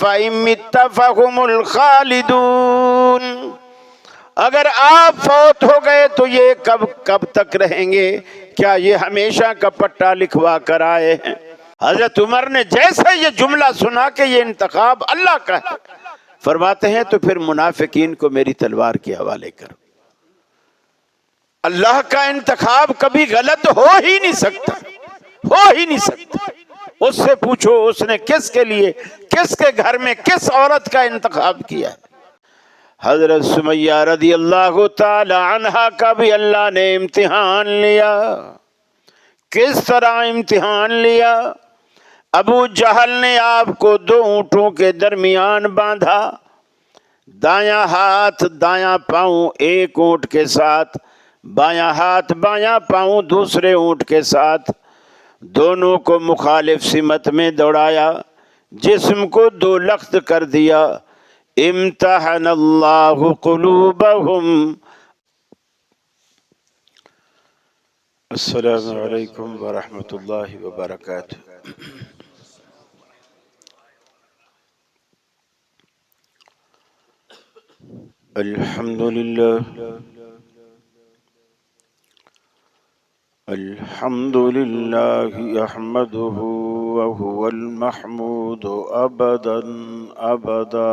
فَإِن مِتَّ فَهُمُ الْخَالِدُونَ، اگر آپ فوت ہو گئے تو یہ کب تک رہیں گے؟ کیا یہ ہمیشہ کا پٹا لکھوا کر آئے ہیں؟ حضرت عمر نے جیسے یہ جملہ سنا کہ یہ انتخاب اللہ کا ہے، فرماتے ہیں تو پھر منافقین کو میری تلوار کے حوالے کرو۔ اللہ کا انتخاب کبھی غلط ہو ہی نہیں سکتا، ہو ہی نہیں سکتا۔ اس سے پوچھو اس نے کس کے لیے، کس کے گھر میں کس عورت کا انتخاب کیا ہے؟ حضرت سمیہ رضی اللہ تعالی عنہا کا بھی اللہ نے امتحان لیا۔ کس طرح امتحان لیا؟ ابو جہل نے آپ کو 2 اونٹوں کے درمیان باندھا، دایاں ہاتھ دایاں پاؤں ایک اونٹ کے ساتھ، بایاں ہاتھ بایاں پاؤں دوسرے اونٹ کے ساتھ، دونوں کو مخالف سمت میں دوڑایا، جسم کو 2 لخت کر دیا۔ امتحن اللہ قلوبہم۔ السلام علیکم ورحمۃ اللہ وبرکاتہ۔ الحمد للہ الحمد للہ احمدہ وہو المحمود ابدا ابدا،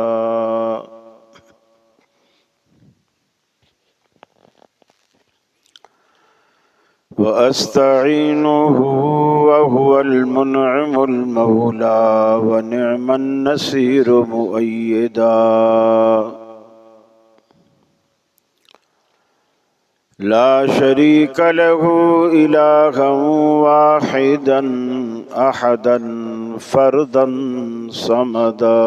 وأستعينه وهو المنعم المولى ونعم النصير مؤيدا، لا شريك له إلها واحدا أحدا فردا صمدا،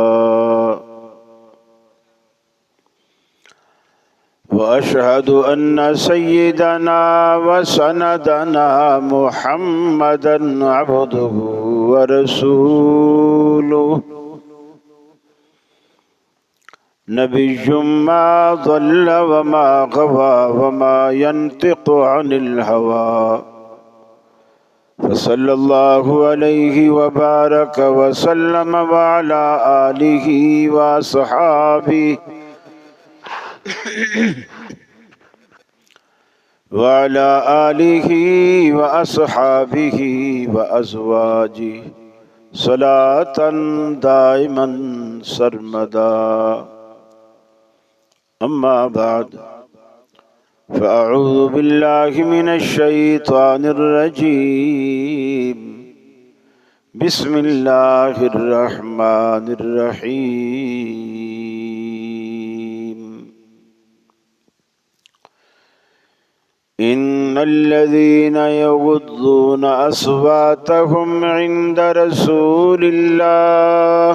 وأشهد أن سيدنا وسندنا محمدا عبده ورسوله، نبي ما ضل وما غوى وما ينطق عن الهوى، فصلى الله عليه وبارك وسلم وعلى آله وصحابه وعلى آله وأصحابه وأزواجه صلاة دائما سرمدا، أما بعد فأعوذ بالله من الشيطان الرجيم، بسم الله الرحمن الرحيم، إن الذين يغضون أصواتهم عند رسول الله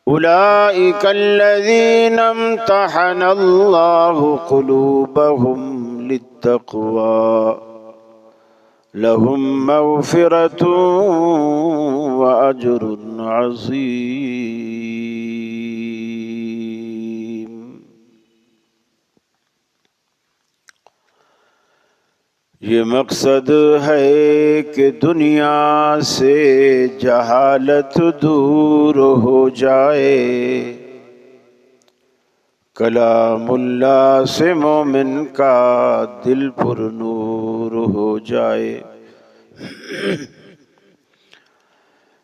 أولئك الذين امتحن الله قلوبهم للتقوى، لهم مغفرة وأجر عظيم۔ یہ مقصد ہے کہ دنیا سے جہالت دور ہو جائے، کلام اللہ سے مومن کا دل پر نور ہو جائے۔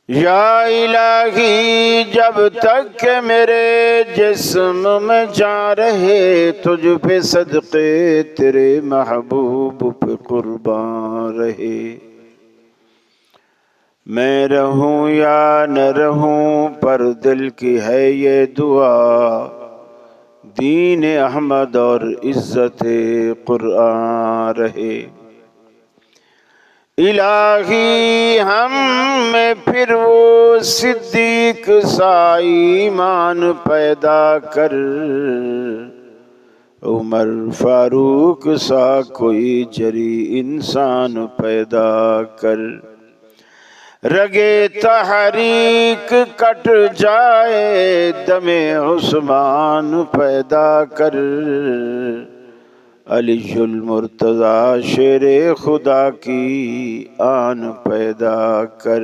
یا الہی جب تک کہ میرے جسم میں جان رہے، تجھ پہ صدقے تیرے محبوب پہ قربان رہے، میں رہوں یا نہ رہوں پر دل کی ہے یہ دعا، دین احمد اور عزت قرآن رہے۔ الہی ہم میں پھر وہ صدیق سا ایمان پیدا کر، عمر فاروق سا کوئی جری انسان پیدا کر، رگے تحریک کٹ جائے دم عثمان پیدا کر، علی المرتضی شیر خدا کی آن پیدا کر۔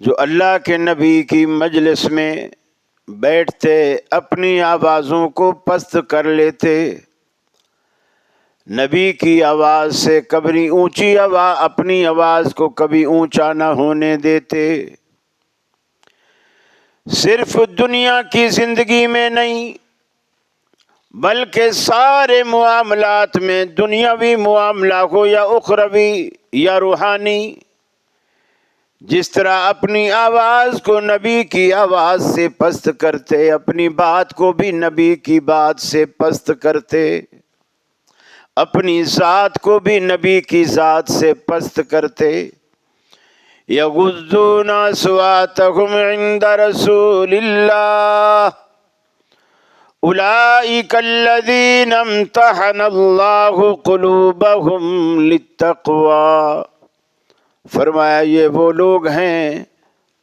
جو اللہ کے نبی کی مجلس میں بیٹھتے اپنی آوازوں کو پست کر لیتے، نبی کی آواز سے کبھی اونچی آواز، اپنی آواز کو کبھی اونچا نہ ہونے دیتے۔ صرف دنیا کی زندگی میں نہیں بلکہ سارے معاملات میں، دنیاوی معاملہ ہو یا اخروی یا روحانی، جس طرح اپنی آواز کو نبی کی آواز سے پست کرتے، اپنی بات کو بھی نبی کی بات سے پست کرتے، اپنی ذات کو بھی نبی کی ذات سے پست کرتے۔ یغضون اصواتهم عند رسول اللہ اولئک الذین امتحن اللہ قلوبهم للتقوی۔ فرمایا یہ وہ لوگ ہیں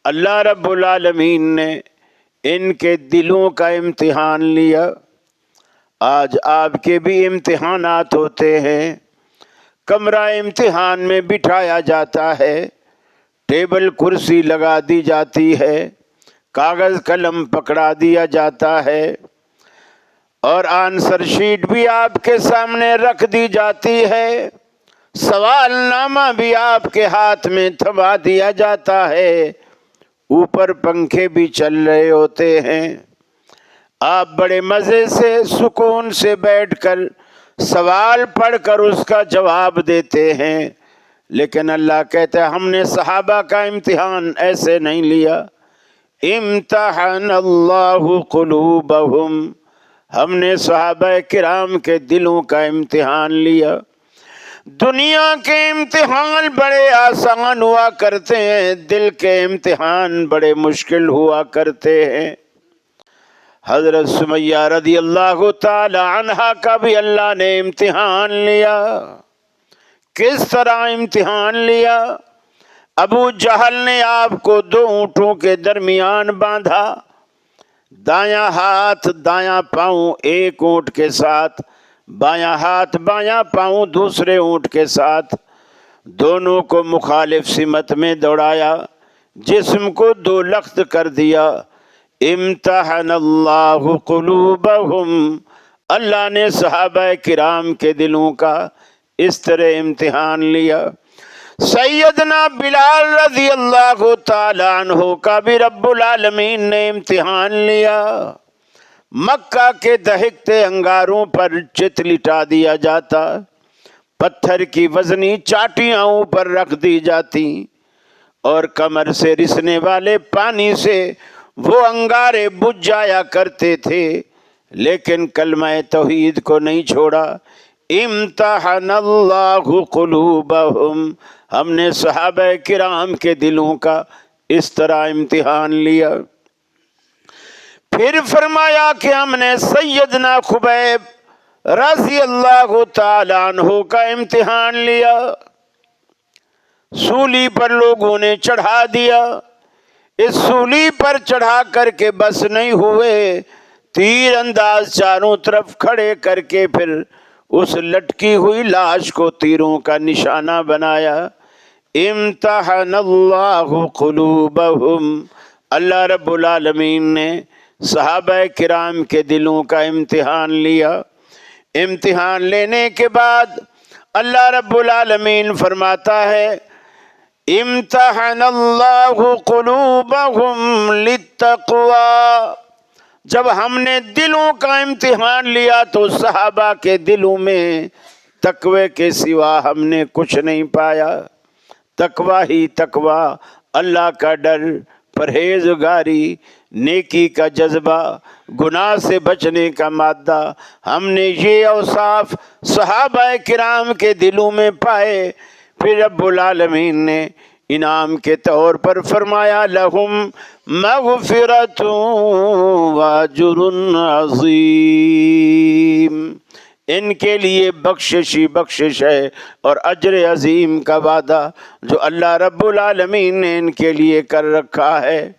اللہ رب العالمین نے ان کے دلوں کا امتحان لیا۔ آج آپ کے بھی امتحانات ہوتے ہیں، کمرہ امتحان میں بٹھایا جاتا ہے، ٹیبل کرسی لگا دی جاتی ہے، کاغذ قلم پکڑا دیا جاتا ہے، اور آنسر شیٹ بھی آپ کے سامنے رکھ دی جاتی ہے، سوال نامہ بھی آپ کے ہاتھ میں تھما دیا جاتا ہے، اوپر پنکھے بھی چل رہے ہوتے ہیں، آپ بڑے مزے سے سکون سے بیٹھ کر سوال پڑھ کر اس کا جواب دیتے ہیں۔ لیکن اللہ کہتا ہے ہم نے صحابہ کا امتحان ایسے نہیں لیا۔ امتحان اللہ قلوبہم، ہم نے صحابہ کرام کے دلوں کا امتحان لیا۔ دنیا کے امتحان بڑے آسان ہوا کرتے ہیں، دل کے امتحان بڑے مشکل ہوا کرتے ہیں۔ حضرت سمیہ رضی اللہ تعالی عنہا کا بھی اللہ نے امتحان لیا۔ کس طرح امتحان لیا؟ ابو جہل نے آپ کو 2 اونٹوں کے درمیان باندھا، دایاں ہاتھ دایاں پاؤں ایک اونٹ کے ساتھ، بایاں ہاتھ بایاں پاؤں دوسرے اونٹ کے ساتھ، دونوں کو مخالف سمت میں دوڑایا، جسم کو 2 لخت کر دیا۔ امتحن اللہ قلوبہم، اللہ نے صحابہ کرام کے دلوں کا اس طرح امتحان لیا۔ سیدنا بلال رضی اللہ تعالی عنہ کا بھی رب العالمین نے امتحان لیا۔ مکہ کے دہکتے انگاروں پر چت لٹا دیا جاتا، پتھر کی وزنی چاٹیاں اوپر رکھ دی جاتی، اور کمر سے رسنے والے پانی سے وہ انگارے بجھ جایا کرتے تھے، لیکن کلمہ توحید کو نہیں چھوڑا۔ امتحان اللہ قلوبہم، ہم نے صحابہ کرام کے دلوں کا اس طرح امتحان لیا۔ پھر فرمایا کہ ہم نے سیدنا خبیب رضی اللہ تعالی عنہ کا امتحان لیا۔ سولی پر لوگوں نے چڑھا دیا، اس سولی پر چڑھا کر کے بس نہیں ہوئے، تیر انداز چاروں طرف کھڑے کر کے پھر اس لٹکی ہوئی لاش کو تیروں کا نشانہ بنایا۔ امتحان اللہ قلوبہم، اللہ رب العالمین نے صحابہ کرام کے دلوں کا امتحان لیا۔ امتحان لینے کے بعد اللہ رب العالمین فرماتا ہے امتحان اللہ قلوبہم للتقوی، جب ہم نے دلوں کا امتحان لیا تو صحابہ کے دلوں میں تقوی کے سوا ہم نے کچھ نہیں پایا۔ تقوی ہی تقوی، اللہ کا ڈر، پرہیزگاری، نیکی کا جذبہ، گناہ سے بچنے کا مادہ، ہم نے یہ اوصاف صحابہ کرام کے دلوں میں پائے۔ پھر رب العالمین نے انعام کے طور پر فرمایا لہم مغفرۃ واجر عظیم، ان کے لیے بخشش ہی بخشش ہے اور اجر عظیم کا وعدہ جو اللہ رب العالمین نے ان کے لیے کر رکھا ہے۔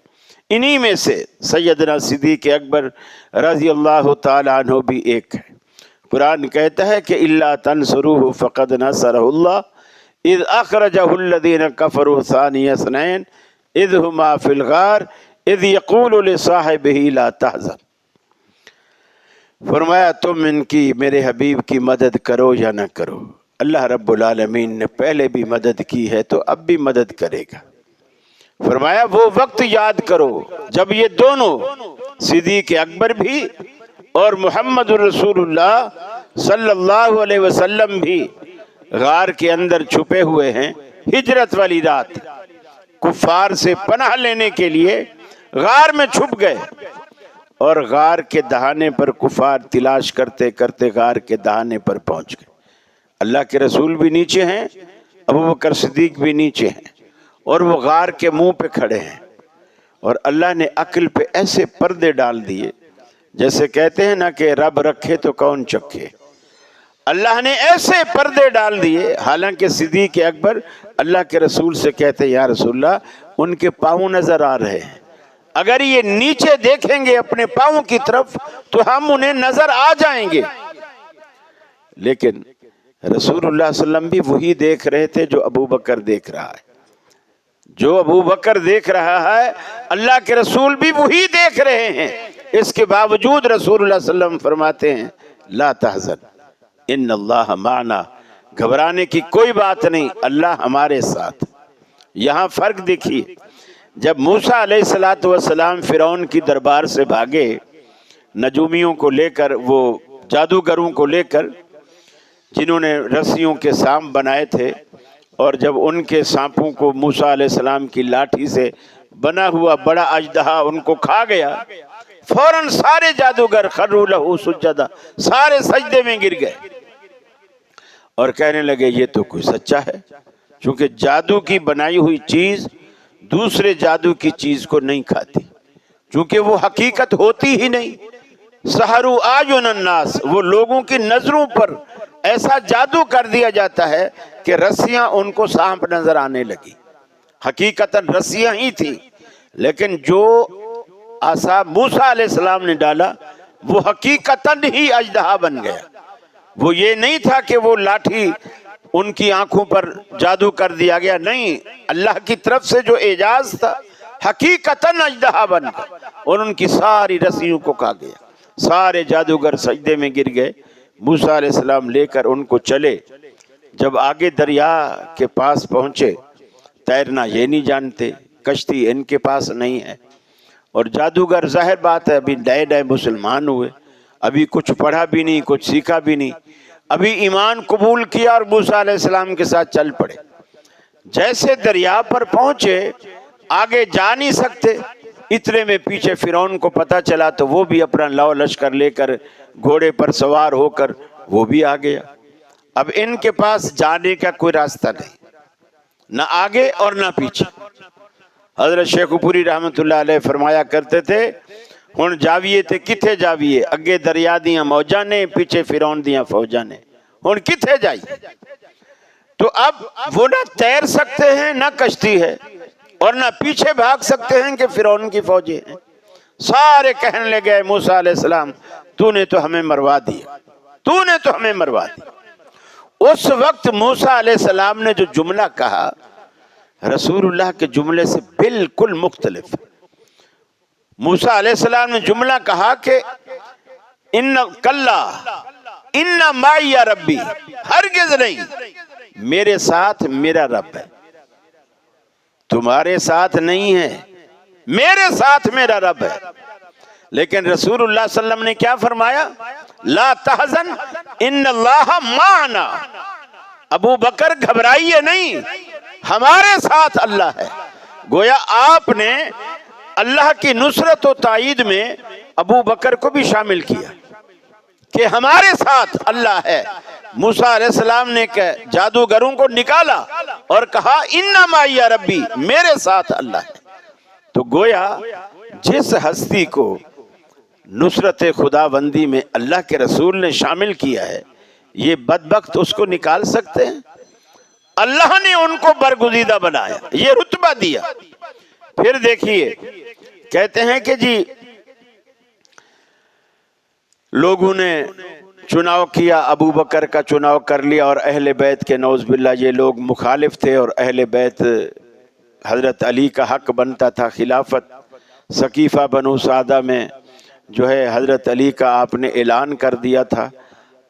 انہی میں سے سیدنا صدیق اکبر رضی اللہ تعالی عنہ بھی ایک ہے۔ قرآن کہتا ہے کہ الا تنصروہ فقد نصرہ اللہ اذ اخرجہ الذین کفروا ثانی اثنین اذ ہما فی الغار اذ یقول لصاحبہ لا تحزن۔ فرمایا تم ان کی، میرے حبیب کی مدد کرو یا نہ کرو، اللہ رب العالمین نے پہلے بھی مدد کی ہے تو اب بھی مدد کرے گا۔ فرمایا وہ وقت یاد کرو جب یہ دونوں صدیق اکبر بھی اور محمد الرسول اللہ صلی اللہ علیہ وسلم بھی غار کے اندر چھپے ہوئے ہیں، ہجرت والی رات کفار سے پناہ لینے کے لیے غار میں چھپ گئے، اور غار کے دہانے پر کفار تلاش کرتے کرتے غار کے دہانے پر پہنچ گئے۔ اللہ کے رسول بھی نیچے ہیں، ابوبکر صدیق بھی نیچے ہیں، اور وہ غار کے منہ پہ کھڑے ہیں، اور اللہ نے عقل پہ ایسے پردے ڈال دیے، جیسے کہتے ہیں نا کہ رب رکھے تو کون چکھے۔ اللہ نے ایسے پردے ڈال دیے، حالانکہ صدیق اکبر اللہ کے رسول سے کہتے ہیں یا رسول اللہ ان کے پاؤں نظر آ رہے ہیں، اگر یہ نیچے دیکھیں گے اپنے پاؤں کی طرف تو ہم انہیں نظر آ جائیں گے۔ لیکن رسول اللہ صلی اللہ علیہ وسلم بھی وہی دیکھ رہے تھے جو ابو بکر دیکھ رہا ہے، جو ابو بکر دیکھ رہا ہے اللہ کے رسول بھی وہی دیکھ رہے ہیں۔ اس کے باوجود رسول اللہ صلی اللہ علیہ وسلم فرماتے ہیں لا تحزن ان اللہ معنا، گھبرانے کی کوئی بات نہیں، اللہ ہمارے ساتھ۔ یہاں فرق دیکھیے، جب موسیٰ علیہ السلام فرعون کی دربار سے بھاگے نجومیوں کو لے کر، وہ جادوگروں کو لے کر جنہوں نے رسیوں کے سانپ بنائے تھے، اور جب ان کے سانپوں کو موسیٰ علیہ السلام کی لاٹھی سے بنا ہوا بڑا اژدہا ان کو کھا گیا، فوراً سارے جادوگر خروا لہ سجدا، سارے سجدے میں گر گئے اور کہنے لگے یہ تو کوئی سچا ہے، چونکہ جادو کی بنائی ہوئی چیز دوسرے جادو کی چیز کو نہیں کھاتی، چونکہ وہ حقیقت ہوتی ہی نہیں۔ سحروا اعین الناس، وہ لوگوں کی نظروں پر ایسا جادو کر دیا جاتا ہے کہ رسیاں ان کو سانپ نظر آنے لگی، حقیقتاً رسیاں ہی تھی، لیکن جو عصا موسیٰ علیہ السلام نے ڈالا وہ حقیقتاً ہی اژدہا بن گیا۔ وہ یہ نہیں تھا کہ وہ لاٹھی ان کی آنکھوں پر جادو کر دیا گیا، نہیں، اللہ کی طرف سے جو اعجاز تھا حقیقتاً اژدہا بن گیا اور ان کی ساری رسیوں کو کھا گیا۔ سارے جادوگر سجدے میں گر گئے، موسیٰ علیہ السلام لے کر ان کو چلے، جب آگے دریا کے پاس پہنچے، تیرنا یہ نہیں جانتے، کشتی ان کے پاس نہیں ہے، اور جادوگر ظاہر بات ہے ابھی نئے نئے مسلمان ہوئے، ابھی کچھ پڑھا بھی نہیں، کچھ سیکھا بھی نہیں، ابھی ایمان قبول کیا اور موسیٰ علیہ السلام کے ساتھ چل پڑے۔ جیسے دریا پر پہنچے آگے جا نہیں سکتے، اتنے میں پیچھے فرعون کو پتہ چلا تو وہ بھی اپنا لو لشکر لے کر گھوڑے پر سوار ہو کر وہ بھی آ گیا۔ اب ان کے پاس جانے کا کوئی راستہ نہیں، نہ آگے اور نہ پیچھے۔ حضرت شیخ پوری رحمت اللہ علیہ فرمایا کرتے تھے ہن جاویے تے کتھے جاویے، اگے دریا دیاں موجاں نے، پیچھے فرعون دیاں فوجاں نے، ہن کتھے جائیے؟ تو اب وہ نہ تیر سکتے ہیں نہ کشتی ہے، اور نہ پیچھے بھاگ سکتے ہیں کہ فرعون کی فوجیں ہیں۔ سارے کہنے لگے موسیٰ علیہ السلام تو نے تو ہمیں مروا دیا، تو نے تو ہمیں مروا دیا۔ اس وقت موسیٰ علیہ السلام نے جو جملہ کہا رسول اللہ کے جملے سے بالکل مختلف۔ موسیٰ علیہ السلام نے جملہ کہا کہ ان کلا ان معی ربی، ہرگز نہیں، میرے ساتھ میرا رب ہے، تمہارے ساتھ نہیں ہے، میرے ساتھ میرا رب ہے۔ لیکن رسول اللہ صلی اللہ علیہ وسلم نے کیا فرمایا؟ لا تحزن ان اللہ معنا، ابو بکر گھبرائیے نہیں، ہمارے ساتھ اللہ ہے۔ گویا آپ نے اللہ کی نصرت و تائید میں ابو بکر کو بھی شامل کیا کہ ہمارے ساتھ اللہ ہے۔ موسیٰ علیہ السلام نے جادوگروں کو نکالا اور کہا اِنَّ مَعِیَ رَبِّی، میرے ساتھ اللہ ہے۔ تو گویا جس ہستی کو نصرت خداوندی میں اللہ کے رسول نے شامل کیا ہے، یہ بدبخت اس کو نکال سکتے ہیں؟ اللہ نے ان کو برگزیدہ بنایا، یہ رتبہ دیا۔ پھر دیکھیے کہتے ہیں کہ جی لوگوں نے چناؤ کیا، ابو بکر کا چناؤ کر لیا، اور اہل بیت کے نعوذ باللہ یہ لوگ مخالف تھے اور اہل بیت حضرت علی کا حق بنتا تھا خلافت، سقیفہ بنو سعدہ میں جو ہے حضرت علی کا آپ نے اعلان کر دیا تھا۔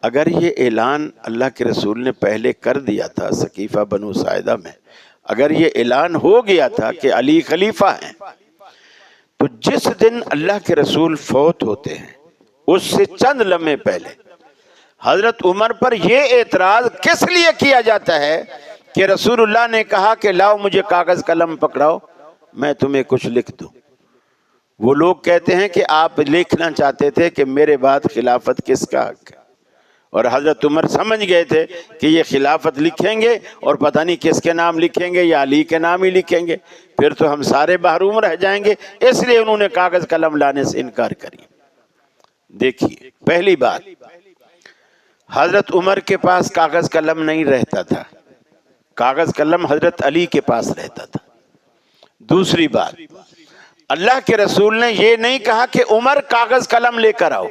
اگر یہ اعلان اللہ کے رسول نے پہلے کر دیا تھا سقیفہ بنو سعدہ میں، اگر یہ اعلان ہو گیا تھا کہ علی خلیفہ ہیں، تو جس دن اللہ کے رسول فوت ہوتے ہیں اس سے چند لمحے پہلے حضرت عمر پر یہ اعتراض کس لیے کیا جاتا ہے کہ رسول اللہ نے کہا کہ لاؤ مجھے کاغذ قلم پکڑاؤ میں تمہیں کچھ لکھ دوں۔ وہ لوگ کہتے ہیں کہ آپ لکھنا چاہتے تھے کہ میرے بعد خلافت کس کا حق ہے، اور حضرت عمر سمجھ گئے تھے کہ یہ خلافت لکھیں گے اور پتہ نہیں کس کے نام لکھیں گے، یا علی کے نام ہی لکھیں گے، پھر تو ہم سارے محروم رہ جائیں گے، اس لیے انہوں نے کاغذ قلم لانے سے انکار کری۔ دیکھیے پہلی بات، حضرت عمر کے پاس کاغذ قلم نہیں رہتا تھا، کاغذ قلم حضرت علی کے پاس رہتا تھا۔ دوسری بات، اللہ کے رسول نے یہ نہیں کہا کہ عمر کاغذ قلم لے کر آؤ،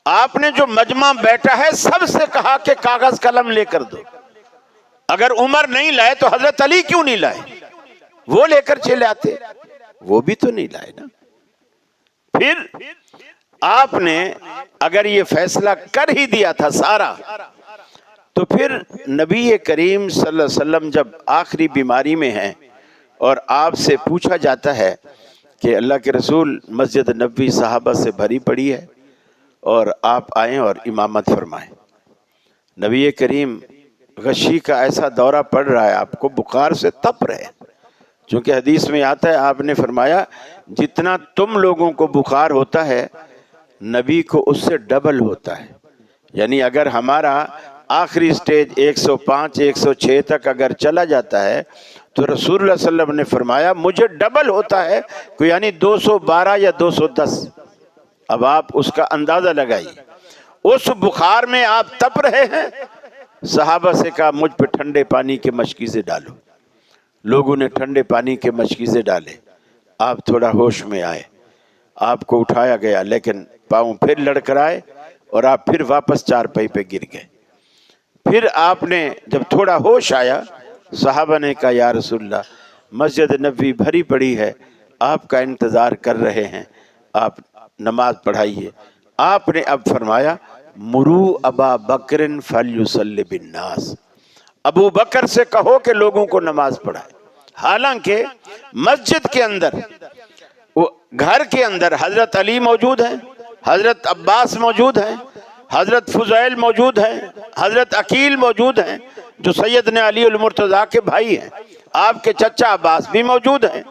آپ نے جو مجمع بیٹھا ہے سب سے کہا کہ کاغذ قلم لے کر دو۔ اگر عمر نہیں لائے تو حضرت علی کیوں نہیں لائے؟ وہ لے کر چلے آتے، وہ بھی تو نہیں لائے نا۔ پھر آپ نے اگر یہ فیصلہ کر ہی دیا تھا سارا، تو پھر نبی کریم صلی اللہ علیہ وسلم جب آخری بیماری میں ہیں اور آپ سے پوچھا جاتا ہے کہ اللہ کے رسول مسجد نبوی صحابہ سے بھری پڑی ہے اور آپ آئیں اور امامت فرمائیں، نبی کریم غشی کا ایسا دورہ پڑ رہا ہے، آپ کو بخار سے تپ رہے، چونکہ حدیث میں آتا ہے آپ نے فرمایا جتنا تم لوگوں کو بخار ہوتا ہے نبی کو اس سے ڈبل ہوتا ہے، یعنی اگر ہمارا آخری سٹیج 105 106 تک اگر چلا جاتا ہے تو رسول اللہ صلی اللہ علیہ وسلم نے فرمایا مجھے ڈبل ہوتا ہے، یعنی 212 یا 210۔ اب آپ اس کا اندازہ لگائیے، اس بخار میں آپ تپ رہے ہیں۔ صحابہ سے کہا مجھ پہ ٹھنڈے پانی کے مشکیزے ڈالو، لوگوں نے ٹھنڈے پانی کے مشکیزے ڈالے، آپ تھوڑا ہوش میں آئے، آپ کو اٹھایا گیا لیکن پاؤں پھر لڑکھڑائے اور آپ پھر واپس چارپائی پہ گر گئے۔ پھر آپ نے جب تھوڑا ہوش آیا، صحابہ نے کہا یا رسول اللہ مسجد نبوی بھری پڑی ہے، آپ کا انتظار کر رہے ہیں، آپ نماز پڑھائیے۔ آپ نے اب فرمایا مرو ابا بکر فلیصلی بالناس، ابو بکر سے کہو کہ لوگوں کو نماز پڑھائے۔ حالانکہ مسجد کے اندر، گھر کے اندر حضرت علی موجود ہیں، حضرت عباس موجود ہیں، حضرت فضیل موجود ہیں، حضرت عقیل موجود ہیں جو سیدنا علی المرتضیٰ کے بھائی ہیں، آپ کے چچا عباس بھی موجود ہیں،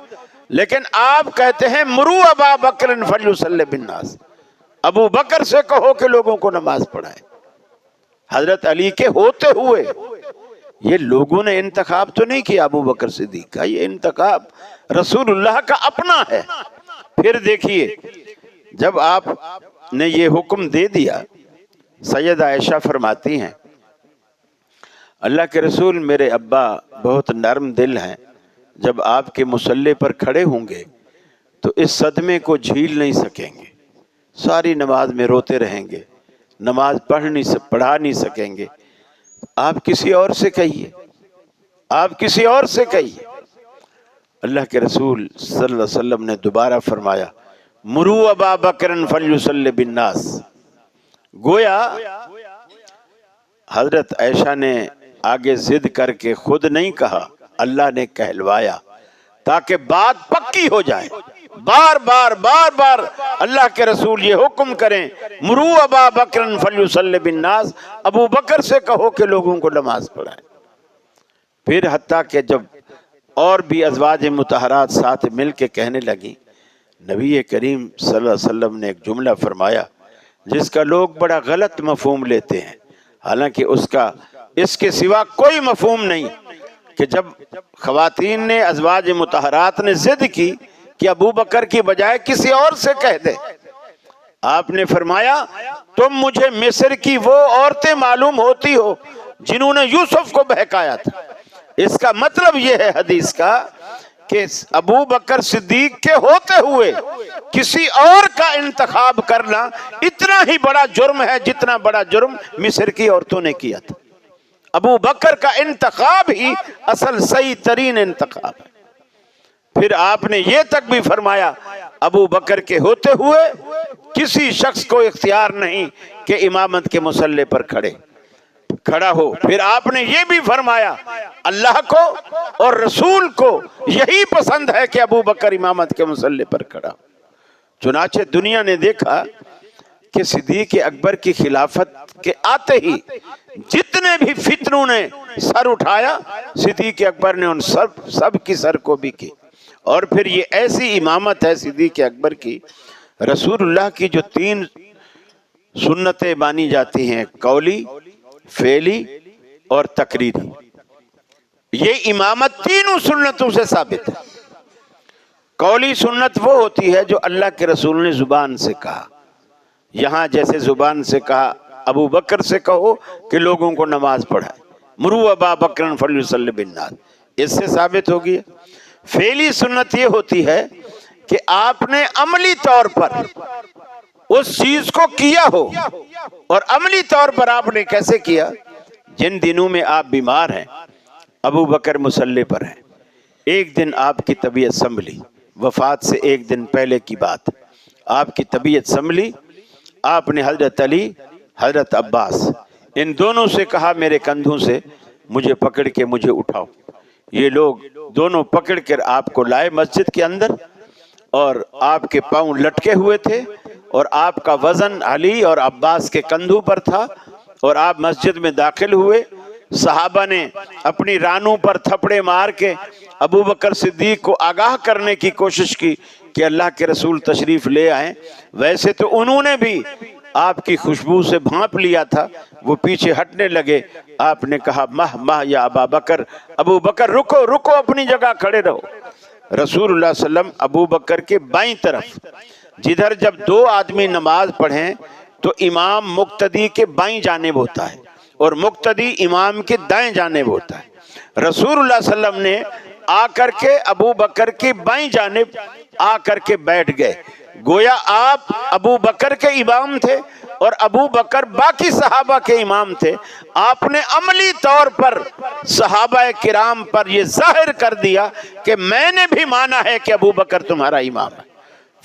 لیکن آپ کہتے ہیں مرو ابا بکر فلیصلی بالناس، ابو بکر سے کہو کہ لوگوں کو نماز پڑھائے۔ حضرت علی کے ہوتے ہوئے یہ لوگوں نے انتخاب تو نہیں کیا ابو بکر صدیق کا، یہ انتخاب رسول اللہ کا اپنا ہے۔ پھر دیکھیے جب آپ نے یہ حکم دے دیا، سیدہ عائشہ فرماتی ہیں اللہ کے رسول میرے ابا بہت نرم دل ہیں، جب آپ کے مصلی پر کھڑے ہوں گے تو اس صدمے کو جھیل نہیں سکیں گے، ساری نماز میں روتے رہیں گے، نماز پڑھا نہیں سکیں گے، آپ کسی اور سے کہیے، آپ کسی اور سے کہیے۔ اللہ کے رسول صلی اللہ علیہ وسلم نے دوبارہ فرمایا مرو ابا بکر فلیصلی بالناس۔ گویا حضرت عائشہ نے آگے ضد کر کے خود نہیں کہا، اللہ نے کہلوایا تاکہ بات پکی ہو جائے۔ بار بار اللہ کے رسول یہ حکم کریں مرو ابا بکر فلیصلی بالناس، ابو بکر سے کہو کہ لوگوں کو نماز پڑھائیں۔ پھر حتیٰ کہ جب اور بھی ازواج مطہرات ساتھ مل کے کہنے لگیں، نبی کریم صلی اللہ علیہ وسلم نے ایک جملہ فرمایا جس کا لوگ بڑا غلط مفہوم لیتے ہیں، حالانکہ اس کے سوا کوئی مفہوم نہیں، کہ جب خواتین نے ازواج مطہرات نے ضد کی کہ ابو بکر کی بجائے کسی اور سے کہہ دے، آپ نے فرمایا تم مجھے مصر کی وہ عورتیں معلوم ہوتی ہو جنہوں نے یوسف کو بہکایا تھا۔ اس کا مطلب یہ ہے حدیث کا کہ ابو بکر صدیق کے ہوتے ہوئے کسی اور کا انتخاب کرنا اتنا ہی بڑا جرم ہے جتنا بڑا جرم مصر کی عورتوں نے کیا تھا۔ ابو بکر کا انتخاب ہی اصل صحیح ترین انتخاب ہے۔ پھر آپ نے یہ تک بھی فرمایا ابو بکر کے ہوتے ہوئے کسی شخص کو اختیار نہیں کہ امامت کے مصلی پر کھڑا ہو۔ پھر آپ نے یہ بھی فرمایا اللہ کو اور رسول کو یہی پسند ہے کہ ابو بکر امامت کے مصلی پر کھڑا ہو۔ چنانچہ دنیا نے دیکھا کہ صدیق اکبر کی خلافت کے آتے ہی جتنے بھی فتنوں نے سر اٹھایا صدیق اکبر نے ان سب کی سر کو بھی کی۔ اور پھر یہ ایسی امامت ہے صدیق اکبر کی، رسول اللہ کی جو 3 سنتیں مانی جاتی ہیں، قولی، فعلی اور تقریری، یہ امامت تینوں سنتوں سے ثابت ہے۔ قولی سنت وہ ہوتی ہے جو اللہ کے رسول نے زبان سے کہا، یہاں جیسے زبان سے کہا ابو بکر سے کہو کہ لوگوں کو نماز پڑھائے، مروا ابا بکر فلیصلی بالناس، اس سے ثابت ہوگی۔ فعلی سنت یہ ہوتی ہے کہ آپ نے عملی طور پر اس چیز کو کیا ہو، اور عملی طور پر آپ نے کیسے کیا؟ جن دنوں میں آپ بیمار ہیں، ابو بکر مصلی پر ہیں، ایک دن آپ کی طبیعت سنبھلی، وفات سے ایک دن پہلے کی بات، آپ کی طبیعت سنبھلی، آپ نے حضرت علی، حضرت عباس ان دونوں سے کہا میرے کندھوں سے مجھے پکڑ کے مجھے اٹھاؤ۔ یہ لوگ دونوں پکڑ کر آپ کو لائے مسجد کے اندر، اور آپ کے پاؤں لٹکے ہوئے تھے اور آپ کا وزن علی اور عباس کے کندھوں پر تھا، اور آپ مسجد میں داخل ہوئے۔ صحابہ نے اپنی رانوں پر تھپڑے مار کے ابو بکر صدیق کو آگاہ کرنے کی کوشش کی کہ اللہ کے رسول تشریف لے آئیں۔ ویسے تو انہوں نے بھی آپ کی خوشبو سے بھانپ لیا تھا، وہ پیچھے ہٹنے لگے۔ آپ نے کہا مہ مہ یا ابا بکر، ابو بکر رکو رکو، اپنی جگہ کھڑے رہو۔ رسول اللہ صلی اللہ علیہ وسلم ابو بکر کے بائیں طرف، جدھر جب 2 آدمی نماز پڑھیں تو امام مقتدی کے بائیں جانب ہوتا ہے اور مقتدی امام کے دائیں جانب ہوتا ہے۔ رسول اللہ صلی اللہ علیہ وسلم نے آ کر کے ابو بکر کی بائیں جانب آ کر کے بیٹھ گئے، گویا آپ ابو بکر کے امام تھے اور ابو بکر باقی صحابہ کے امام تھے۔ آپ نے عملی طور پر صحابہ کرام پر یہ ظاہر کر دیا کہ میں نے بھی مانا ہے کہ ابو بکر تمہارا امام ہے۔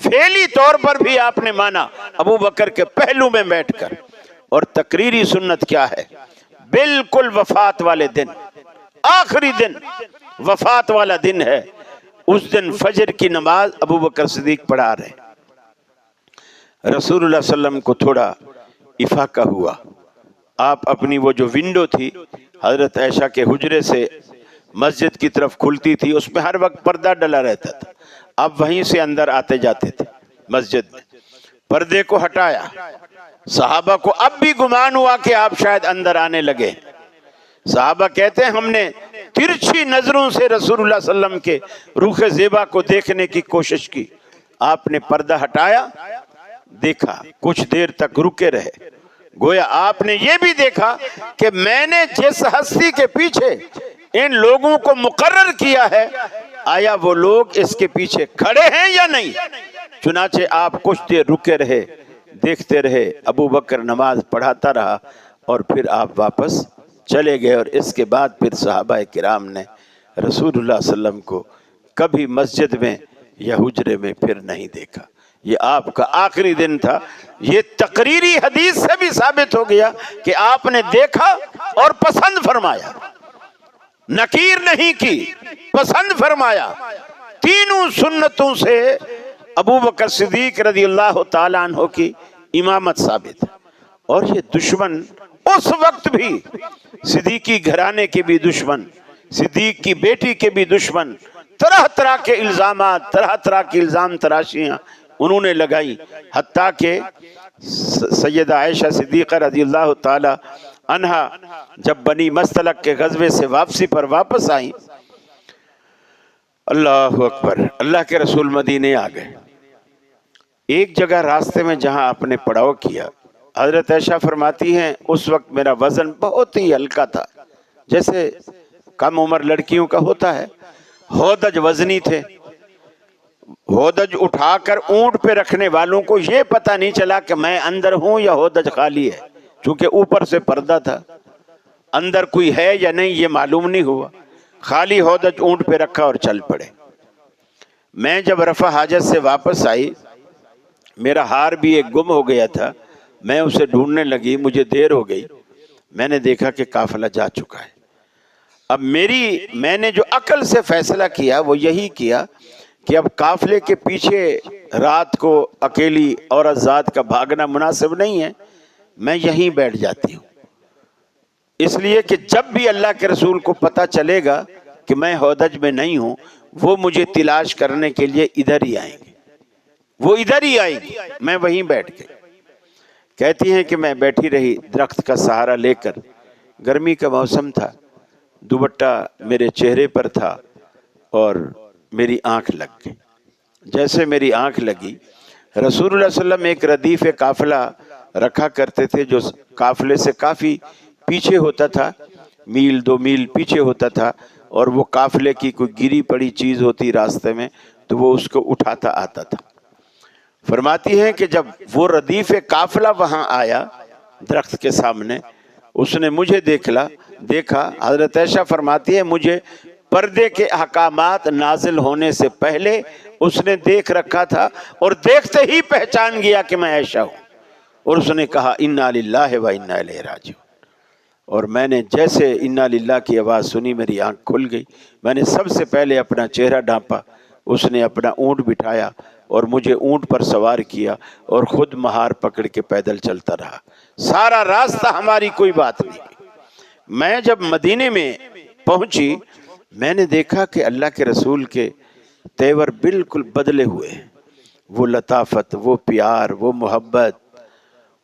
فعلی طور پر بھی آپ نے مانا ابو بکر کے پہلو میں بیٹھ کر۔ اور تقریری سنت کیا ہے؟ بالکل وفات والے دن، آخری دن وفات والا دن ہے، اس دن فجر کی نماز ابو بکر صدیق پڑھا رہے۔ رسول اللہ صلی اللہ علیہ وسلم کو تھوڑا افاقہ ہوا، آپ اپنی وہ جو ونڈو تھی حضرت عائشہ کے حجرے سے مسجد کی طرف کھلتی تھی، اس میں ہر وقت پردہ ڈلا رہتا تھا، آپ وہیں سے اندر آتے جاتے تھے مسجد میں۔ پردے کو ہٹایا، صحابہ کو اب بھی گمان ہوا کہ آپ شاید اندر آنے لگے۔ صحابہ کہتے ہیں ہم نے ترچھی نظروں سے رسول اللہ صلی اللہ علیہ وسلم کے روح زیبا کو دیکھنے کی کوشش کی۔ آپ نے پردہ ہٹایا، دیکھا، کچھ دیر تک رکے رہے، گویا آپ نے یہ بھی دیکھا کہ میں نے جس ہستی کے پیچھے ان لوگوں کو مقرر کیا ہے، آیا وہ لوگ اس کے پیچھے کھڑے ہیں یا نہیں۔ چنانچہ آپ کچھ دیر رکے رہے، دیکھتے رہے، ابو بکر نماز پڑھاتا رہا اور پھر آپ واپس چلے گئے۔ اور اس کے بعد پھر صحابہ کرام نے رسول اللہ صلی اللہ علیہ وسلم کو کبھی مسجد میں یا حجرے میں پھر نہیں دیکھا۔ یہ آپ کا آخری دن تھا۔ یہ تقریری حدیث سے بھی ثابت ہو گیا کہ آپ نے دیکھا اور پسند فرمایا، نکیر نہیں کی، پسند فرمایا۔ تینوں سنتوں سے ابو بکر صدیق رضی اللہ تعالیٰ عنہ کی امامت ثابت ہے۔ اور یہ دشمن اس وقت بھی، صدیقی گھرانے کے بھی دشمن، صدیق کی بیٹی کے بھی دشمن، طرح طرح کے الزامات، طرح طرح کی الزام تراشیاں انہوں نے لگائی، حتیٰ کہ سیدہ عائشہ صدیقہ رضی اللہ تعالی عنہا جب بنی مستلق کے غزوے سے واپسی پر واپس آئیں، اللہ اکبر، اللہ کے رسول مدینے آ گئے۔ ایک جگہ راستے میں جہاں آپ نے پڑاؤ کیا، حضرت عائشہ فرماتی ہیں اس وقت میرا وزن بہت ہی ہلکا تھا، جیسے کم عمر لڑکیوں کا ہوتا ہے، ہودج وزنی تھے۔ ہودج اٹھا کر اونٹ پہ رکھنے والوں کو یہ پتہ نہیں چلا کہ میں اندر ہوں یا ہودج خالی ہے، چونکہ اوپر سے پردہ تھا۔ اندر کوئی ہے یا نہیں یہ معلوم نہیں ہوا، خالی ہودج اونٹ پہ رکھا اور چل پڑے۔ میں جب رفع حاجت سے واپس آئی، میرا ہار بھی ایک گم ہو گیا تھا، میں اسے ڈھونڈنے لگی، مجھے دیر ہو گئی، میں نے دیکھا کہ قافلہ جا چکا ہے۔ اب میں نے جو عقل سے فیصلہ کیا وہ یہی کیا کہ اب قافلے کے پیچھے رات کو اکیلی عورت ذات کا بھاگنا مناسب نہیں ہے، میں یہیں بیٹھ جاتی ہوں، اس لیے کہ جب بھی اللہ کے رسول کو پتہ چلے گا کہ میں ہودج میں نہیں ہوں، وہ مجھے تلاش کرنے کے لیے ادھر ہی آئیں گے، وہ ادھر ہی آئیں گے۔ میں وہیں بیٹھ گئی۔ کہتی ہیں کہ میں بیٹھی رہی درخت کا سہارا لے کر، گرمی کا موسم تھا، دوپٹہ میرے چہرے پر تھا اور میری آنکھ لگ گئی۔ جیسے میری آنکھ لگی، رسول اللہ صلی اللہ علیہ وسلم ایک ردیف قافلہ رکھا کرتے تھے جو قافلے سے کافی پیچھے ہوتا تھا، میل 2 میل پیچھے ہوتا تھا، اور وہ قافلے کی کوئی گری پڑی چیز ہوتی راستے میں تو وہ اس کو اٹھاتا آتا تھا۔ فرماتی ہیں کہ جب وہ ردیف قافلہ وہاں آیا درخت کے سامنے، اس نے مجھے دیکھا۔ حضرت عائشہ فرماتی ہے مجھے پردے کے احکامات نازل ہونے سے پہلے اس نے دیکھ رکھا تھا، اور دیکھتے ہی پہچان گیا کہ میں عائشہ ہوں، اور اس نے کہا انا للہ و انا الیہ راجعون۔ اور میں نے جیسے انا للہ کی آواز سنی، میری آنکھ کھل گئی۔ میں نے سب سے پہلے اپنا چہرہ ڈھانپا، اس نے اپنا اونٹ بٹھایا اور مجھے اونٹ پر سوار کیا اور خود مہار پکڑ کے پیدل چلتا رہا۔ سارا راستہ ہماری کوئی بات نہیں۔ میں جب مدینے میں پہنچی، میں نے دیکھا کہ اللہ کے رسول کے تیور بالکل بدلے ہوئے ہیں، وہ لطافت، وہ پیار، وہ محبت،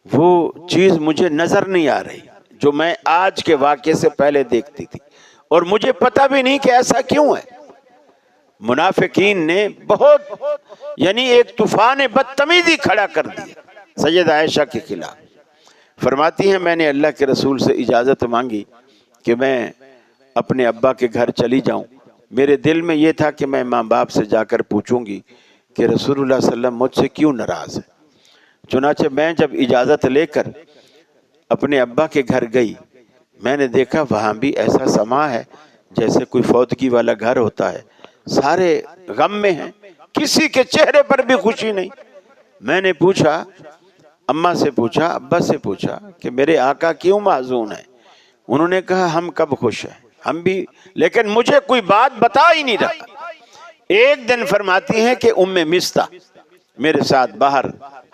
وہ چیز مجھے نظر نہیں آ رہی جو میں آج کے واقعے سے پہلے دیکھتی تھی، اور مجھے پتہ بھی نہیں کہ ایسا کیوں ہے۔ منافقین نے بہت ایک طوفان بدتمیزی کھڑا کر دیا سیدہ عائشہ کے خلاف۔ فرماتی ہیں میں نے اللہ کے رسول سے اجازت مانگی کہ میں اپنے ابا کے گھر چلی جاؤں۔ میرے دل میں یہ تھا کہ میں ماں باپ سے جا کر پوچھوں گی کہ رسول اللہ صلی اللہ علیہ وسلم مجھ سے کیوں ناراض ہے۔ چنانچہ میں جب اجازت لے کر اپنے ابا کے گھر گئی، میں نے دیکھا وہاں بھی ایسا سما ہے جیسے کوئی فوتگی والا گھر ہوتا ہے، سارے غم میں ہیں، کسی کے چہرے پر بھی خوشی نہیں۔ میں نے پوچھا، اماں سے پوچھا، ابا سے پوچھا کہ میرے آقا کیوں محزون ہیں؟ انہوں نے کہا ہم کب خوش ہیں، ہم بھی، لیکن مجھے کوئی بات بتا ہی نہیں رہا۔ ایک دن فرماتی ہیں کہ ام مستہ میرے ساتھ باہر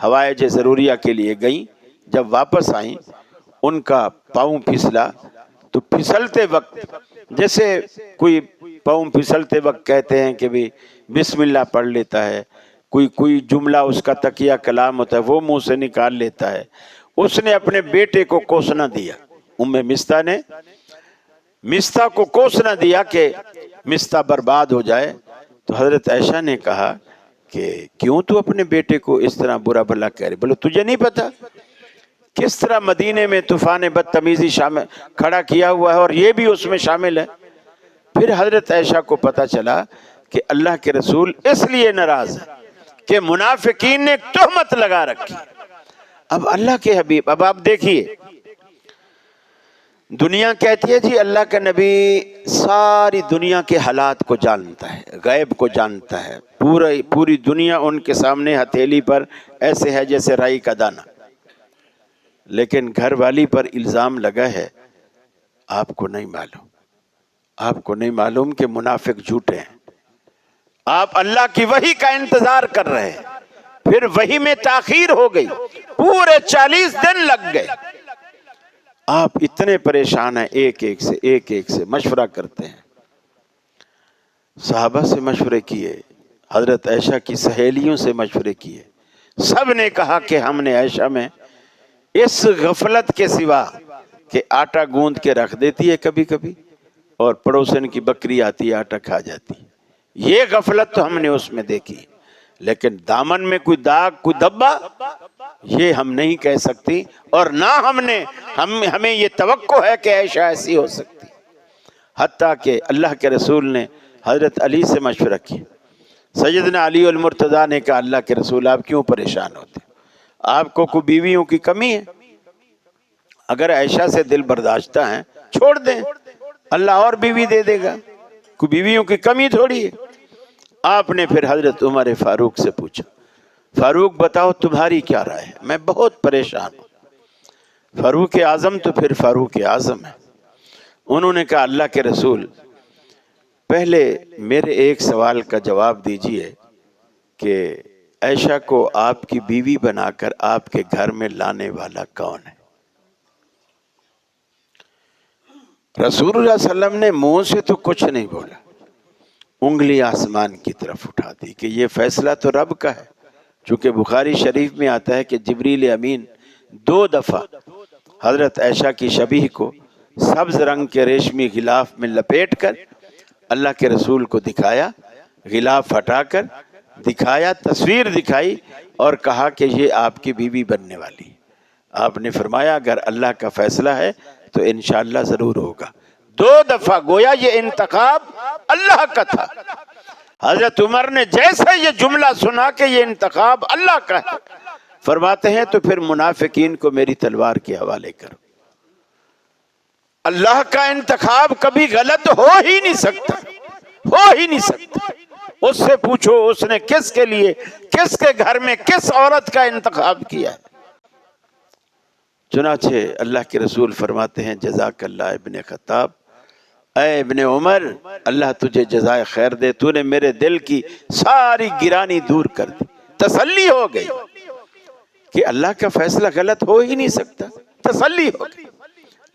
حوائج ضروریہ کے لیے گئیں، جب واپس آئیں ان کا پاؤں پھسلا، تو پھسلتے وقت جیسے کوئی پاؤں پھسلتے وقت کہتے ہیں کہ بھی بسم اللہ پڑھ لیتا ہے، کوئی جملہ اس کا تقیہ کلام ہوتا ہے وہ منہ سے نکال لیتا ہے، اس نے اپنے بیٹے کو کوسنا دیا، ام مستہ نے مستہ کو کوسنا دیا کہ مستہ برباد ہو جائے۔ تو حضرت عائشہ نے کہا کہ کیوں تو اپنے بیٹے کو اس طرح برا بھلا کہہ رہے؟ بولے تجھے نہیں پتا کس طرح مدینے میں طوفان بدتمیزی شامل کھڑا کیا ہوا ہے اور یہ بھی اس میں شامل ہے۔ پھر حضرت عائشہ کو پتا چلا کہ اللہ کے رسول اس لیے ناراض ہے کہ منافقین نے ایک تہمت لگا رکھی۔ اب اللہ کے حبیب، اب آپ دیکھیے، دنیا کہتی ہے جی اللہ کا نبی ساری دنیا کے حالات کو جانتا ہے، غیب کو جانتا ہے، پوری دنیا ان کے سامنے ہتھیلی پر ایسے ہے جیسے رائی کا دانہ، لیکن گھر والی پر الزام لگا ہے آپ کو نہیں معلوم، آپ کو نہیں معلوم کہ منافق جھوٹے ہیں، آپ اللہ کی وحی کا انتظار کر رہے ہیں، پھر وحی میں تاخیر ہو گئی، پورے 40 دن لگ گئے، آپ اتنے پریشان ہیں، ایک ایک سے مشورہ کرتے ہیں۔ صحابہ سے مشورے کیے، حضرت عائشہ کی سہیلیوں سے مشورے کیے، سب نے کہا کہ ہم نے عائشہ میں اس غفلت کے سوا کہ آٹا گوندھ کے رکھ دیتی ہے کبھی کبھی اور پڑوسن کی بکری آتی ہے آٹا کھا جاتی ہے، یہ غفلت تو ہم نے اس میں دیکھی، لیکن دامن میں کوئی داغ، کوئی دھبا، یہ ہم نہیں کہہ سکتی، اور نہ ہمیں یہ توقع ہے کہ عائشہ ایسی ہو سکتی۔ حتیٰ کہ اللہ کے رسول نے حضرت علی سے مشورہ کیا، سیدنا علی المرتضیٰ نے کہا اللہ کے رسول آپ کیوں پریشان ہوتے، آپ کو کوئی بیویوں کی کمی ہے؟ اگر عائشہ سے دل برداشتہ ہیں چھوڑ دیں، اللہ اور بیوی دے دے گا، کوئی بیویوں کی کمی تھوڑی ہے۔ آپ نے پھر حضرت عمر فاروق سے پوچھا، فاروق بتاؤ تمہاری کیا رائے ہے، میں بہت پریشان ہوں۔ فاروق اعظم تو پھر فاروق اعظم ہے، انہوں نے کہا اللہ کے رسول پہلے میرے ایک سوال کا جواب دیجئے کہ عائشہ کو آپ کی بیوی بنا کر آپ کے گھر میں لانے والا کون ہے؟ رسول اللہ صلی اللہ علیہ وسلم نے منہ سے تو کچھ نہیں بولا، انگلی آسمان کی طرف اٹھا دی کہ یہ فیصلہ تو رب کا ہے۔ چونکہ بخاری شریف میں آتا ہے کہ جبریل امین 2 دفعہ حضرت عائشہ کی شبیہ کو سبز رنگ کے ریشمی غلاف میں لپیٹ کر اللہ کے رسول کو دکھایا، غلاف ہٹا کر دکھایا، تصویر دکھائی اور کہا کہ یہ آپ کی بیوی بننے والی۔ آپ نے فرمایا اگر اللہ کا فیصلہ ہے تو انشاءاللہ ضرور ہوگا۔ 2 دفعہ گویا یہ انتخاب اللہ کا تھا۔ حضرت عمر نے جیسے یہ جملہ سنا کہ یہ انتخاب اللہ کا ہے، فرماتے ہیں تو پھر منافقین کو میری تلوار کے حوالے کرو۔ اللہ کا انتخاب کبھی غلط ہو ہی نہیں سکتا، ہو ہی نہیں سکتا۔ اس سے پوچھو اس نے کس کے لیے، کس کے گھر میں کس عورت کا انتخاب کیا ہے۔ چنانچہ اللہ کے رسول فرماتے ہیں جزاک اللہ ابن خطاب، اے ابن عمر اللہ تجھے جزائے خیر دے، تو نے میرے دل کی ساری گرانی دور کر دی، تسلی ہو گئی کہ اللہ کا فیصلہ غلط ہو ہی نہیں سکتا، تسلی ہو گئی۔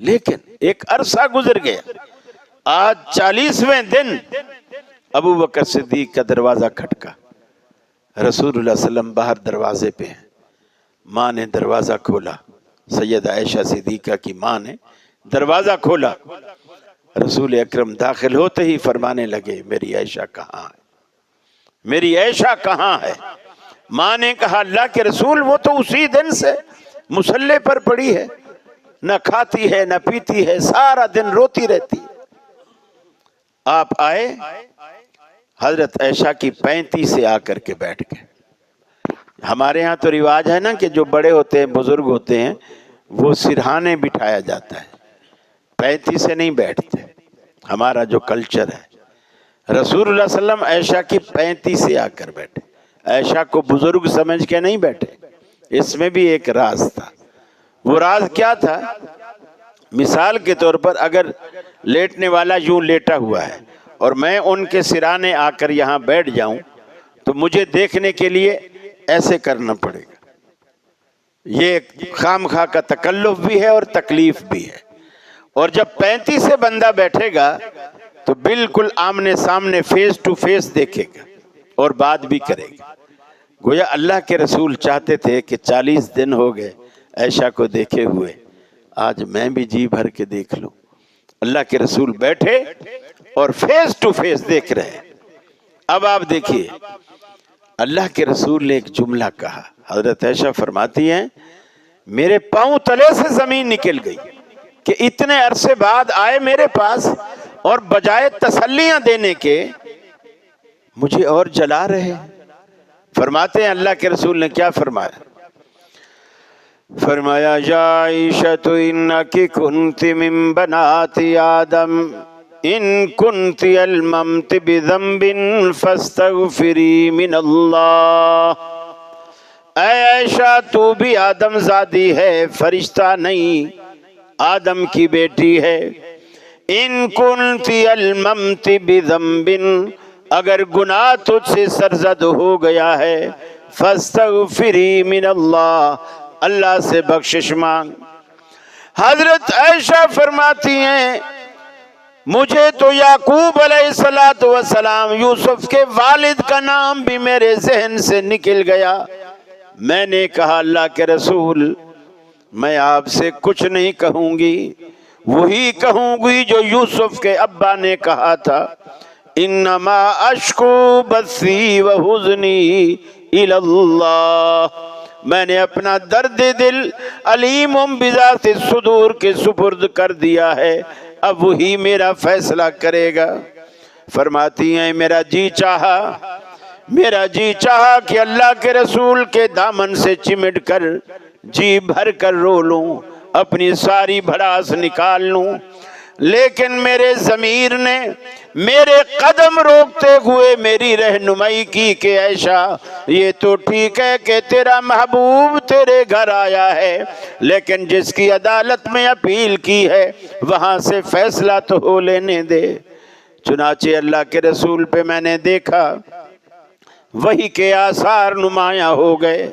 لیکن ایک عرصہ گزر گیا، آج 40ویں دن ابو بکر صدیق کا دروازہ کھٹکا، رسول اللہ صلی اللہ علیہ وسلم باہر دروازے پہ ہیں، ماں نے دروازہ کھولا، سیدہ عائشہ صدیقہ کی ماں نے دروازہ کھولا، رسول اکرم داخل ہوتے ہی فرمانے لگے میری عائشہ کہاں ہے، میری عائشہ کہاں ہے؟ ماں نے کہا اللہ کے رسول وہ تو اسی دن سے مصلے پر پڑی ہے، نہ کھاتی ہے نہ پیتی ہے، سارا دن روتی رہتی ہے۔ آپ آئے، حضرت عائشہ کی 35 سے آ کر کے بیٹھ گئے۔ ہمارے ہاں تو رواج ہے نا کہ جو بڑے ہوتے ہیں بزرگ ہوتے ہیں وہ سرہانے بٹھایا جاتا ہے، 35 سے نہیں بیٹھتے، ہمارا جو کلچر ہے۔ رسول اللہ صلی اللہ علیہ وسلم عائشہ کی 35 سے آ کر بیٹھے، عائشہ کو بزرگ سمجھ کے نہیں بیٹھے، اس میں بھی ایک راز تھا۔ وہ راز کیا تھا؟ مثال کے طور پر اگر لیٹنے والا یوں لیٹا ہوا ہے اور میں ان کے سرانے آ کر یہاں بیٹھ جاؤں تو مجھے دیکھنے کے لیے ایسے کرنا پڑے گا، یہ خام خواہ کا تکلف بھی ہے اور تکلیف بھی ہے۔ اور جب 35 سے بندہ بیٹھے گا تو بالکل آمنے سامنے فیس ٹو فیس دیکھے گا اور بات بھی کرے گا۔ گویا اللہ کے رسول چاہتے تھے کہ 40 دن ہو گئے عائشہ کو دیکھے ہوئے، آج میں بھی جی بھر کے دیکھ لوں۔ اللہ کے رسول بیٹھے اور فیس ٹو فیس دیکھ رہے ہیں۔ اب آپ دیکھیے اللہ کے رسول نے ایک جملہ کہا، حضرت عائشہ فرماتی ہیں میرے پاؤں تلے سے زمین نکل گئی کہ اتنے عرصے بعد آئے میرے پاس اور بجائے تسلیاں دینے کے مجھے اور جلا رہے ہیں۔ فرماتے ہیں اللہ کے رسول نے کیا فرمایا؟ فرمایا یا عائشہ انکی کنت من بنات آدم ان کنت الممت بذنب فاستغفری من اللہ۔ اے عائشہ تو بھی آدم زادی ہے، فرشتہ نہیں، آدم کی بیٹی ہے۔ ان کنت الممت بذنب، اگر گناہ تجھ سے سرزد ہو گیا ہے، فاستغفری من اللہ، اللہ سے بخشش مانگ۔ حضرت عائشہ فرماتی ہیں مجھے تو یعقوب علیہ السلام یوسف کے والد کا نام بھی میرے ذہن سے نکل گیا۔ میں نے کہا اللہ کے رسول میں آپ سے کچھ نہیں کہوں گی، وہی کہوں گی جو یوسف کے ابا نے کہا تھا، انما اشکو بثی وحزنی الی اللہ، میں نے اپنا درد دل علیم بذات الصدور کے سپرد کر دیا ہے، اب وہی میرا فیصلہ کرے گا۔ فرماتی ہیں میرا جی چاہا کہ اللہ کے رسول کے دامن سے چمٹ کر جی بھر کر رو لوں، اپنی ساری بھڑاس نکال لوں۔ لیکن میرے ضمیر نے میرے قدم روکتے ہوئے میری رہنمائی کی کہ عائشہ یہ تو ٹھیک ہے کہ تیرا محبوب تیرے گھر آیا ہے، لیکن جس کی عدالت میں اپیل کی ہے وہاں سے فیصلہ تو ہو لینے دے۔ چنانچہ اللہ کے رسول پہ میں نے دیکھا وحی کے آثار نمایاں ہو گئے،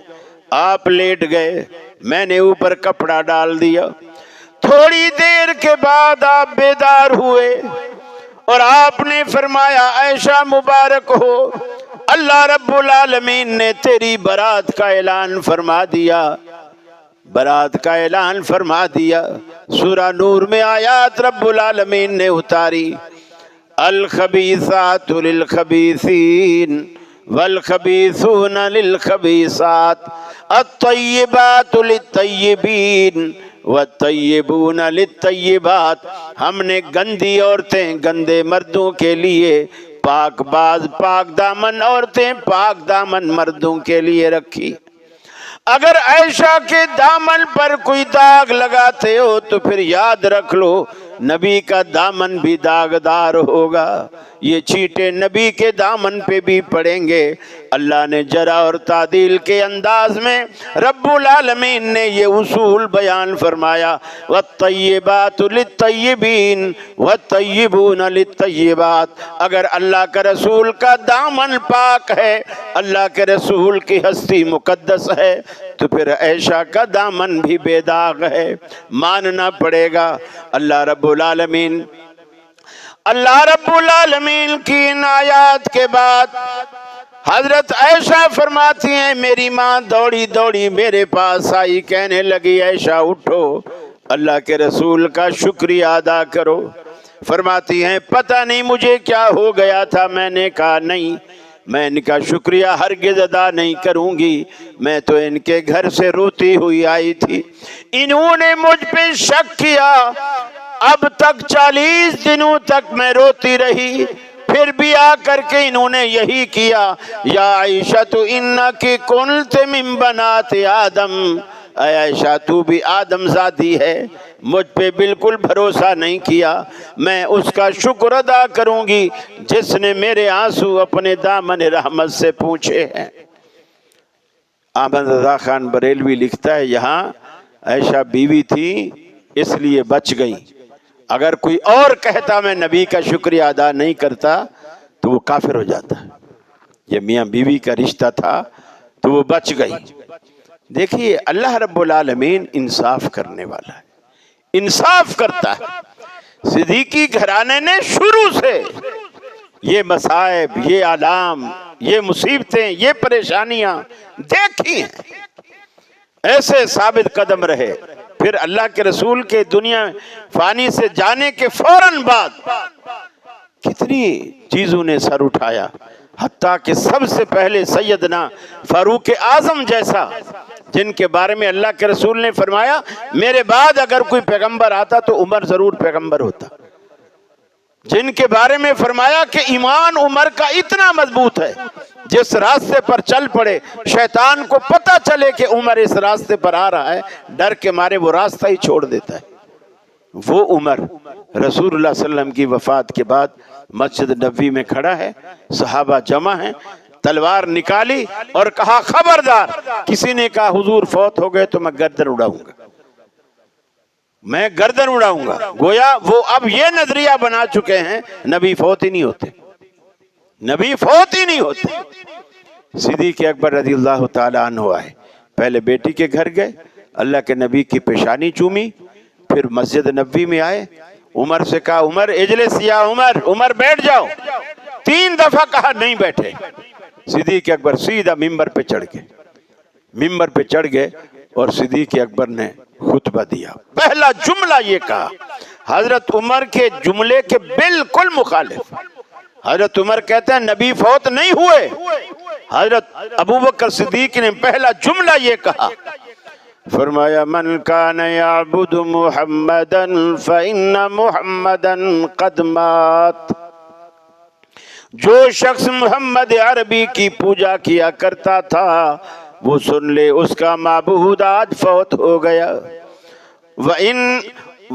آپ لیٹ گئے، میں نے اوپر کپڑا ڈال دیا، تھوڑی دیر کے بعد آپ بیدار ہوئے اور آپ نے فرمایا عائشہ مبارک ہو، اللہ رب العالمین نے تیری برات کا اعلان فرما دیا، برات کا اعلان فرما دیا۔ سورہ نور میں آیات رب العالمین نے اتاری، الخبیثات للخبیثین والخبیثون للخبیثات الطیبات للطیبین والطیبون للطیبات۔ ہم نے گندی عورتیں گندے مردوں کے لیے، پاک باز پاک دامن عورتیں پاک دامن مردوں کے لیے رکھی۔ اگر عائشہ کے دامن پر کوئی داغ لگاتے ہو تو پھر یاد رکھ لو نبی کا دامن بھی داغدار ہوگا، یہ چیٹے نبی کے دامن پہ بھی پڑیں گے۔ اللہ نے جرا اور تعدیل کے انداز میں رب العالمین نے یہ اصول بیان فرمایا، والطیبات للطیبین والطیبون للطیبات۔ اگر اللہ کا رسول کا دامن پاک ہے، اللہ کے رسول کی ہستی مقدس ہے، تو پھر عائشہ کا دامن بھی بے داغ ہے، ماننا پڑے گا۔ اللہ رب العالمین کی ان آیات کے بعد حضرت عائشہ فرماتی ہیں میری ماں دوڑی دوڑی میرے پاس آئی، کہنے لگی عائشہ اٹھو، اللہ کے رسول کا شکریہ ادا کرو۔ فرماتی ہیں پتہ نہیں مجھے کیا ہو گیا تھا، میں نے کہا نہیں، میں ان کا شکریہ ہرگز ادا نہیں کروں گی، میں تو ان کے گھر سے روتی ہوئی آئی تھی، انہوں نے مجھ پہ شک کیا، اب تک 40 دنوں تک میں روتی رہی، پھر بھی آ کر کے انہوں نے یہی کیا، یا عائشہ تو انکی کنت من بنات آدم، اے عائشہ تو بھی آدم زادی ہے، مجھ پہ بالکل بھروسہ نہیں کیا، میں اس کا شکر ادا کروں گی جس نے میرے آنسو اپنے دامن رحمت سے پوچھے ہیں۔ احمد رضا خان بریلوی لکھتا ہے یہاں عائشہ بیوی تھی اس لیے بچ گئی، اگر کوئی اور کہتا میں نبی کا شکریہ ادا نہیں کرتا تو وہ کافر ہو جاتا، یہ میاں بیوی کا رشتہ تھا تو وہ بچ گئی۔ دیکھیے اللہ رب العالمین انصاف کرنے والا ہے، انصاف کرتا ہے۔ صدیقی گھرانے نے شروع سے یہ مصائب، یہ آلام، یہ مصیبتیں، یہ پریشانیاں دیکھی ہیں، ایسے ثابت قدم رہے۔ پھر اللہ کے رسول کے دنیا فانی سے جانے کے فوراً بعد کتنی چیزوں نے سر اٹھایا، حتیٰ کہ سب سے پہلے سیدنا فاروق اعظم جیسا، جن کے بارے میں اللہ کے رسول نے فرمایا میرے بعد اگر کوئی پیغمبر آتا تو عمر ضرور پیغمبر ہوتا، جن کے بارے میں فرمایا کہ ایمان عمر کا اتنا مضبوط ہے جس راستے پر چل پڑے شیطان کو پتہ چلے کہ عمر اس راستے پر آ رہا ہے، ڈر کے مارے وہ راستہ ہی چھوڑ دیتا ہے۔ وہ عمر رسول اللہ صلی اللہ علیہ وسلم کی وفات کے بعد مسجد نبوی میں کھڑا ہے، صحابہ جمع ہیں، تلوار نکالی اور کہا خبردار، کسی نے کہا حضور فوت ہو گئے تو میں گردن اڑاؤں گا، میں گردن اڑاؤں گا، گویا وہ اب یہ نظریہ بنا چکے ہیں نبی فوت ہی نہیں ہوتے، نبی فوت ہی نہیں ہوتے۔ صدیق اکبر رضی اللہ تعالیٰ عنہ آئے، پہلے بیٹی کے گھر گئے، اللہ کے نبی کی پیشانی چومی، پھر مسجد نبوی میں آئے، عمر سے کہا عمر اجلس یا عمر، عمر بیٹھ جاؤ، 3 دفعہ کہا نہیں بیٹھے۔ صدیق اکبر سیدھا ممبر پہ چڑھ گئے، ممبر پہ چڑھ گئے اور صدیق اکبر نے خطبہ دیا، پہلا جملہ یہ کہا حضرت عمر کے جملے کے بالکل مخالف۔ حضرت عمر کہتے ہیں نبی فوت نہیں ہوئے، حضرت ابوبکر صدیق نے پہلا جملہ یہ کہا، فرمایا من کان یعبد محمدا فإن محمدا قد مات، جو شخص محمد عربی کی پوجا کیا کرتا تھا وہ سن لے اس کا معبود آج فوت ہو گیا۔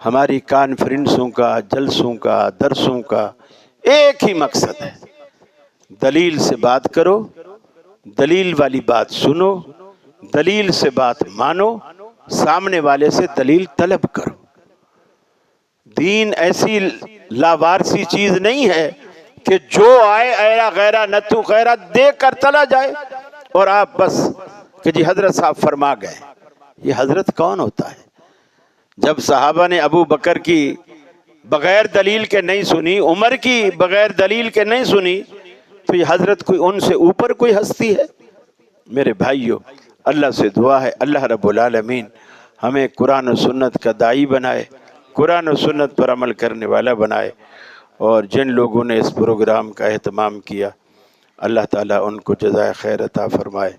ہماری کانفرنسوں کا، جلسوں کا، درسوں کا ایک ہی مقصد ہے، دلیل سے بات کرو، دلیل والی بات سنو، دلیل سے بات مانو، سامنے والے سے دلیل طلب کرو۔ دین ایسی لاوارسی چیز نہیں ہے کہ جو آئے ایرا غیرہ نتو غیرہ دے کر چلا جائے اور آپ بس کہ جی حضرت صاحب فرما گئے۔ یہ حضرت کون ہوتا ہے؟ جب صحابہ نے ابو بکر کی بغیر دلیل کے نہیں سنی، عمر کی بغیر دلیل کے نہیں سنی، تو یہ حضرت کوئی ان سے اوپر کوئی ہستی ہے؟ میرے بھائیو، اللہ سے دعا ہے اللہ رب العالمین ہمیں قرآن و سنت کا داعی بنائے، قرآن و سنت پر عمل کرنے والا بنائے، اور جن لوگوں نے اس پروگرام کا اہتمام کیا اللہ تعالیٰ ان کو جزائے خیر عطا فرمائے۔